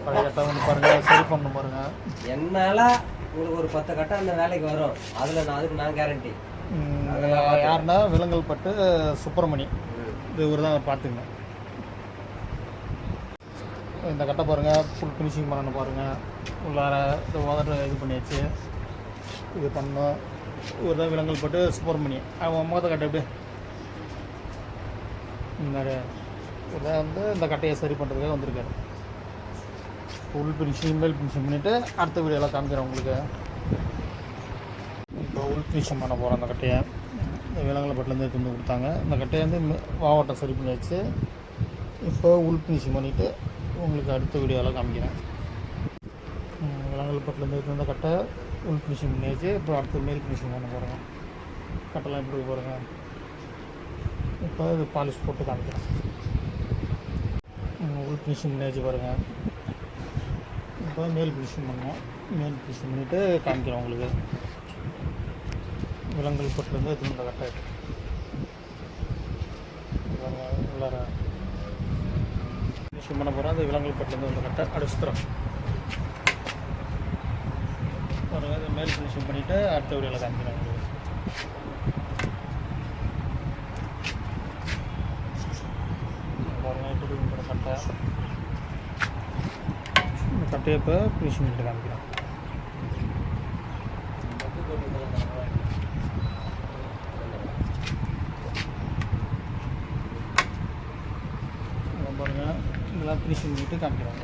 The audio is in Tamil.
பழைய கட்டை ஒன்று பாருங்கள், சரி பண்ணணும் பாருங்கள். என்னால் உங்களுக்கு ஒரு 10 கட்டை அந்த வேலைக்கு வரும். அதுக்கு நான் கேரண்டி. யாருன்னா விலங்கல்பட்டு சுப்பிரமணி, இது இவர் தான் பார்த்துங்க. இந்த கட்டை பாருங்கள், ஃபுல் ஃபினிஷிங் பண்ணணும் பாருங்கள். உள்ளார இந்த உதட்ட இது பண்ணியாச்சு, இது பண்ணோம். இவர் தான் விலங்கல்பட்டு சுப்பிரமணி. அவன் முகத்தை கட்டை எப்படி இதை வந்து இந்த கட்டையை சரி பண்ணுறதுக்காக வந்திருக்காரு. ஃபுல் ஃபினிஷிங் மேல் ஃபினிஷிங் பண்ணிவிட்டு அடுத்த வீடியோலாம் காமிக்கிறேன் உங்களுக்கு. இப்போ உள் ஃபினிஷிங் பண்ண போகிறோம். அந்த கட்டையை இந்த விலங்கல்பட்டுலேருந்து எடுத்து வந்து கொடுத்தாங்க. இந்த கட்டையை வந்து மாவட்டம் சரி பண்ணியாச்சு. இப்போ உள் ஃபினிஷிங் பண்ணிவிட்டு உங்களுக்கு அடுத்த வீடியோலாம் காமிக்கிறேன். விலங்கல்பட்டுலேருந்து எடுத்து வந்த கட்டை உள் ஃபினிஷிங் பண்ணியாச்சு. இப்போ அடுத்து மேல் ஃபினிஷிங் பண்ண போகிறோம். கட்டெல்லாம் எப்படி போகிறோங்க. இப்போ இது பாலிஷ் போட்டு காமிக்கிறேன். உள் ஃபினிஷிங் பண்ணியாச்சு பாருங்கள். இப்போ மேல் ஃபினிஷிங் பண்ணோம். மேல் ஃபினிஷிங் பண்ணிவிட்டு காமிக்கிறோம் உங்களுக்கு. விலங்கல்பட்டுலேருந்து எடுத்து வந்த கட்டை உள்ளார ஃபினிஷிங் பண்ண போகிறோம். அது விலங்கல்பட்டுலேருந்து வந்த கட்டை அடிச்சுக்கிறோம் பாருங்கள். இது மேல் ஃபினிஷிங் பண்ணிவிட்டு அடுத்த வீடியோவில் காமிக்கிறேன் உங்களுக்கு. பாருங்கள் எப்படி இருக்கிற கட்டை. இந்த கட்டையை இப்போ ஃபினிஷிங் பண்ணிட்டு காமிக்கிறேன். பாருங்கள் இதெல்லாம் ஃபினிஷிங் பண்ணிட்டு காமிக்கிறேன்.